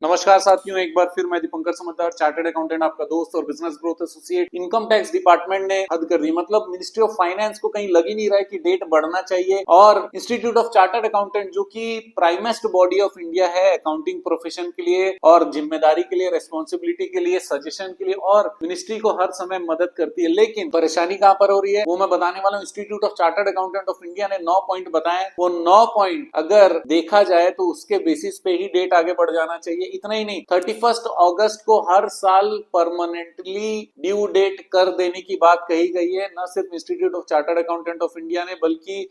नमस्कार साथियों, एक बार फिर मैं दीपंकर समझदार, चार्टर्ड अकाउंटेंट, आपका दोस्त और business growth associate. Income tax department ने हद कर दी, मतलब मिनिस्ट्री ऑफ फाइनेंस को कहीं लग ही नहीं रहा है कि डेट बढ़ना चाहिए। और इंस्टीट्यूट ऑफ चार्टर्ड अकाउंटेंट, जो कि प्राइमेस्ट बॉडी ऑफ इंडिया है अकाउंटिंग प्रोफेशन के लिए और जिम्मेदारी के लिए, रेस्पॉन्सिबिलिटी के लिए, सजेशन के लिए, और मिनिस्ट्री को हर समय मदद करती है। लेकिन परेशानी कहां पर हो रही है वो मैं बताने वाला हूँ। Institute of chartered accountant of India ने 9 पॉइंट बताए। वो 9 पॉइंट अगर देखा जाए तो उसके बेसिस पे ही डेट आगे बढ़ जाना चाहिए। इतना ही नहीं, 31 अगस्त को हर साल परमानेंटली ड्यू डेट कर देने की बात कही गई है। न सिर्फ institute of chartered accountant of India ने, बल्कि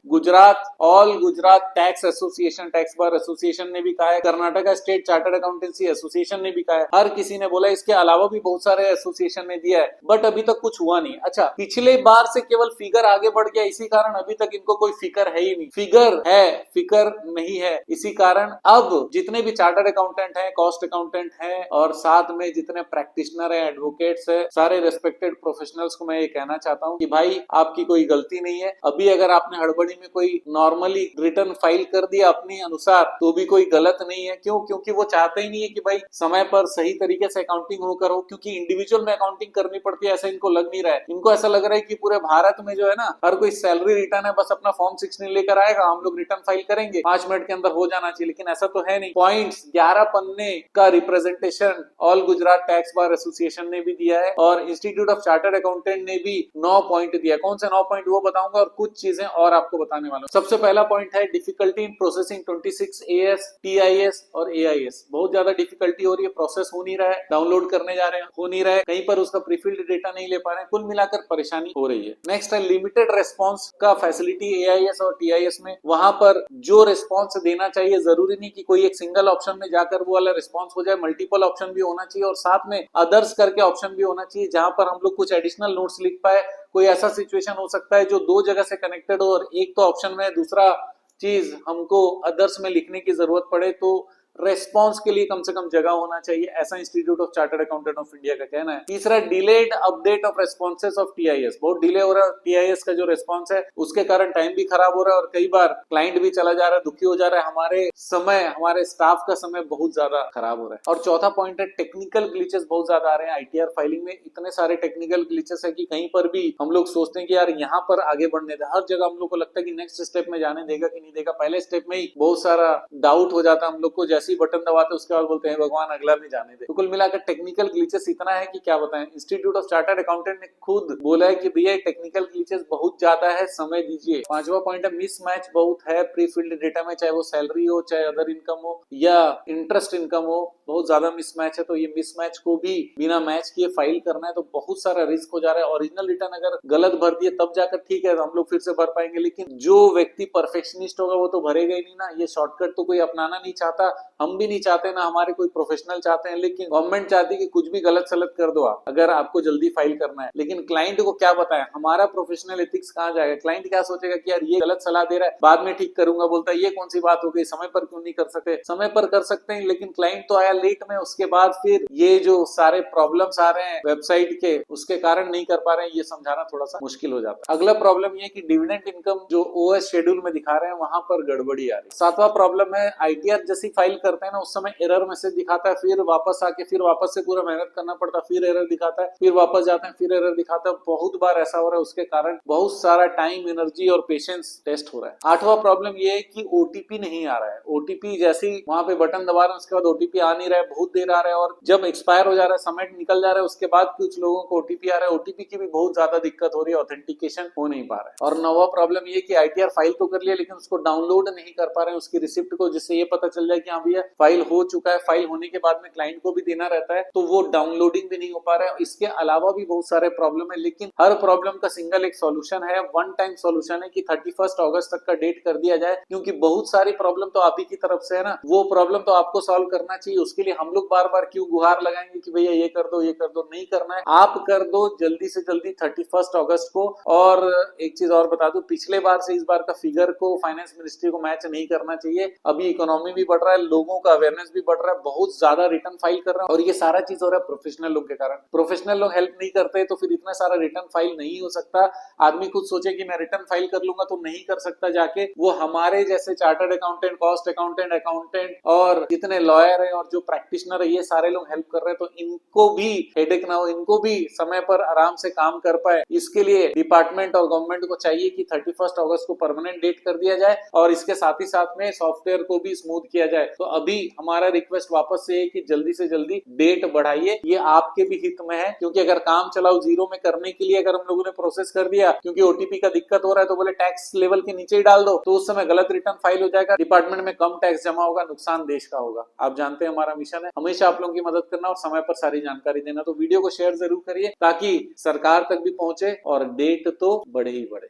all Gujarat tax association, tax bar association ने भी कहा है, Karnataka state chartered accountancy association ने भी कहा है, हर किसी ने बोला। इसके अलावा भी बहुत सारे एसोसिएशन ने दिया है, बट अभी तक कुछ हुआ नहीं। अच्छा, पिछले बार से केवल फिगर आगे बढ़ गया, इसी कारण अभी तक इनको कोई फिकर है ही नहीं। फिगर है, फिकर नहीं है। इसी कारण अब जितने भी चार्टर्ड अकाउंटेंट हैं, कॉस्ट अकाउंटेंट हैं, और साथ में जितने प्रैक्टिशनर हैं, एडवोकेट्स हैं, सारे रेस्पेक्टेड प्रोफेशनल्स को मैं ये कहना चाहता हूं कि भाई आपकी कोई गलती नहीं है। अभी अगर आपने हड़बड़ी में कोई नॉर्मली रिटर्न फाइल कर दिया अपने अनुसार तो भी कोई गलत नहीं है। क्यों? क्योंकि वो चाहते ही नहीं है कि भाई समय पर सही तरीके से अकाउंटिंग होकर हो, क्योंकि इंडिविजुअल में अकाउंटिंग करनी पड़ती है, ऐसा इनको लग नहीं रहा है। इनको ऐसा लग रहा है कि पूरे भारत में जो है ना, हर कोई सैलरी रिटर्न है, बस अपना फॉर्म 16 लेकर आएगा, हम लोग रिटर्न फाइल करेंगे, 5 मिनट के अंदर हो जाना चाहिए। लेकिन ऐसा तो है नहीं। पॉइंट्स 11 पन्ने का representation all Gujarat tax bar association ने भी दिया है, और इंस्टीट्यूट ऑफ चार्टर्ड अकाउंटेंट ने भी 9 पॉइंट दिया। कौन से 9 पॉइंट वो बताऊंगा, और कुछ चीजें और आपको बताने वाला हूं। सबसे पहला पॉइंट है difficulty in processing 26 AS, TIS और AIS। बहुत ज्यादा डिफिकल्टी हो रही है, प्रोसेस हो नहीं रहा है, डाउनलोड करने जा रहे हैं, हो नहीं रहा है, कहीं पर उसका प्रीफिल्ड डेटा नहीं ले पा रहे हैं, कुल मिलाकर परेशानी हो रही है। नेक्स्ट है लिमिटेड रेस्पॉन्स का फैसिलिटी AIS और TIS में। वहां पर जो रेस्पॉन्स देना चाहिए, जरूरी नहीं कि कोई एक सिंगल ऑप्शन में जाकर वो वाला रिस्पॉन्स हो जाए, मल्टीपल ऑप्शन भी होना चाहिए, और साथ में अदर्स करके ऑप्शन भी होना चाहिए, जहां पर हम लोग कुछ एडिशनल नोट्स लिख पाए। कोई ऐसा सिचुएशन हो सकता है जो 2 जगह से कनेक्टेड हो, और एक तो ऑप्शन में दूसरा चीज हमको अदर्स में लिखने की जरूरत पड़े, तो रेस्पॉन्स के लिए कम से कम जगह होना चाहिए, ऐसा institute of chartered accountant of India का कहना है। तीसरा, delayed update of responses of TIS। बहुत डिले हो रहा है TIS का जो रेस्पॉन्स है, उसके कारण टाइम भी खराब हो रहा है, और कई बार क्लाइंट भी चला जा रहा है, दुखी हो जा रहा है, हमारे स्टाफ का समय बहुत ज्यादा खराब हो रहा है। और चौथा पॉइंट है टेक्निकल ग्लिचेस बहुत ज्यादा आ रहे हैं। ITR फाइलिंग में इतने सारे टेक्निकल ग्लिचेस है कि कहीं पर भी हम लोग सोचते हैं कि यार यहाँ पर आगे बढ़ने दे, हर जगह हम लोग को लगता है कि नेक्स्ट स्टेप में जाने देगा कि नहीं देगा। पहले स्टेप में ही बहुत सारा डाउट हो जाता है हम लोग को, जैसे ही बटन दबाते उसके बाद बोलते हैं भगवान अगला भी जाने दे। तो कुल मिलाकर टेक्निकल ग्लिचेस इतना है कि क्या बताएं। इंस्टीट्यूट ऑफ चार्टर्ड अकाउंटेंट ने खुद बोला है कि भैया टेक्निकल ग्लिचेस बहुत ज्यादा है, समय दीजिए। पांचवा पॉइंट है मिसमैच बहुत है प्री फिल्ड डेटा में, चाहे वो सैलरी हो, चाहे अदर इनकम हो, या इंटरेस्ट इनकम हो, बहुत ज्यादा मिसमैच है। तो ये मिसमैच को भी बिना मैच किए फाइल करना है, तो बहुत सारा रिस्क हो जा रहा है। ओरिजिनल रिटर्न अगर गलत भर दिए तब जाकर ठीक है, हम लोग फिर से भर पाएंगे, लेकिन जो व्यक्ति परफेक्शनिस्ट होगा वो तो भरेगा ही नहीं ना। ये शॉर्टकट तो कोई अपनाना नहीं चाहता, हम भी नहीं चाहते ना, हमारे कोई प्रोफेशनल चाहते हैं, लेकिन गवर्नमेंट चाहती है कि कुछ भी गलत सलत कर दो आप, अगर आपको जल्दी फाइल करना है। लेकिन क्लाइंट को क्या बताएं, हमारा प्रोफेशनल एथिक्स कहां जाएगा। क्लाइंट क्या सोचेगा कि यार ये गलत सलाह दे रहा है, बाद में ठीक करूंगा, बोलता है ये कौन सी बात हो गई, समय पर क्यों नहीं कर सकते। समय पर कर सकते हैं, लेकिन क्लाइंट तो आया लेट में, उसके बाद फिर ये जो सारे प्रॉब्लम्स आ रहे हैं वेबसाइट के, उसके कारण नहीं कर पा रहे हैं, ये समझाना थोड़ा सा मुश्किल हो जाता है। अगला प्रॉब्लम ये कि डिविडेंड इनकम जो OS शेड्यूल में दिखा रहे हैं वहां पर गड़बड़ी आ रही है। सातवां प्रॉब्लम है ITR जैसी फाइल करते हैं ना, उस समय एरर मैसेज दिखाता है, फिर वापस आके फिर वापस से पूरा मेहनत करना पड़ता है, फिर एरर दिखाता है, फिर वापस जाते हैं, फिर एरर दिखाता है। बहुत बार ऐसा हो रहा है, उसके कारण बहुत सारा टाइम, एनर्जी और पेशेंस टेस्ट हो रहा है। आठवां प्रॉब्लम ये है कि OTP नहीं आ रहा है। OTP जैसे ही वहां पे बटन दबा रहे हैं उसके बाद OTP आ नहीं रहा है, बहुत देर आ रहा है, और जब एक्सपायर हो जा रहा है, समय निकल जा रहा है, उसके बाद कुछ लोगों को OTP आ रहा है। OTP की भी बहुत ज्यादा दिक्कत हो रही है, ऑथेंटिकेशन हो नहीं पा रहा है। और नौवां प्रॉब्लम ये कि ITR फाइल तो कर लिया, लेकिन उसको डाउनलोड नहीं कर पा रहे हैं, उसकी रिसिप्ट को, जिससे ये पता चल जाए कि हाँ भैया फाइल हो चुका है। फाइल होने के बाद में क्लाइंट को भी देना रहता है, तो वो डाउनलोडिंग भी नहीं हो पा रहा है। इसके अलावा भी बहुत सारे प्रॉब्लम है, लेकिन हर प्रॉब्लम का सिंगल एक सॉल्यूशन है, वन टाइम सॉल्यूशन है कि 31 अगस्त तक का डेट कर दिया जाए, क्योंकि बहुत सारी प्रॉब्लम तो आप ही की तरफ से है ना, वो प्रॉब्लम तो आपको सॉल्व करना चाहिए। उसके लिए हम लोग बार बार क्यों गुहार लगाएंगे कि भैया ये कर दो, ये कर दो। नहीं करना है, आप कर दो जल्दी से जल्दी 31 अगस्त को। और एक चीज और बता दूं, पिछले बार से इस बार का फिगर को फाइनेंस मिनिस्ट्री को मैच नहीं करना चाहिए। अभी इकोनॉमी भी बढ़ रहा है, लोगों का अवेयरनेस भी बढ़ रहा है, बहुत ज्यादा रिटर्न फाइल कर रहे हैं, और ये सारा चीज हो रहा है प्रोफेशनल लोग के कारण। प्रोफेशनल लोग हेल्प नहीं करते तो फिर इतना सारा रिटर्न फाइल नहीं हो सकता। आदमी खुद सोचे कि मैं रिटर्न फाइल कर लूंगा तो नहीं कर सकता जाके। वो हमारे जैसे चार्टर्ड अकाउंटेंट, कॉस्ट अकाउंटेंट, और जितने लॉयर हैं और जो जो प्रैक्टिशनर है ये सारे लोग हेल्प कर रहे हैं, तो इनको भी हेडेक ना हो, इनको भी समय पर आराम से काम कर पाए, इसके लिए डिपार्टमेंट और गवर्नमेंट को चाहिए कि 31 अगस्त को परमानेंट डेट कर दिया जाए और इसके साथ ही साथ में सॉफ्टवेयर को भी स्मूथ किया जाए। तो अभी हमारा रिक्वेस्ट वापस से है कि जल्दी से जल्दी डेट बढ़ाइए, ये आपके भी हित में है, क्योंकि अगर काम चलाओ जीरो में करने के लिए अगर हम लोगों ने प्रोसेस कर दिया, क्योंकि ओटीपी का दिक्कत हो रहा है तो बोले टैक्स लेवल के नीचे ही डाल दो, तो उस समय गलत रिटर्न फाइल हो जाएगा, डिपार्टमेंट में कम टैक्स जमा होगा, नुकसान देश का होगा। आप जानते हैं हमारा मिशन है हमेशा आप लोगों की मदद करना और समय पर सारी जानकारी देना, तो वीडियो को शेयर जरूर करिए ताकि सरकार तक भी पहुंचे और डेट तो बढ़े ही बढ़े।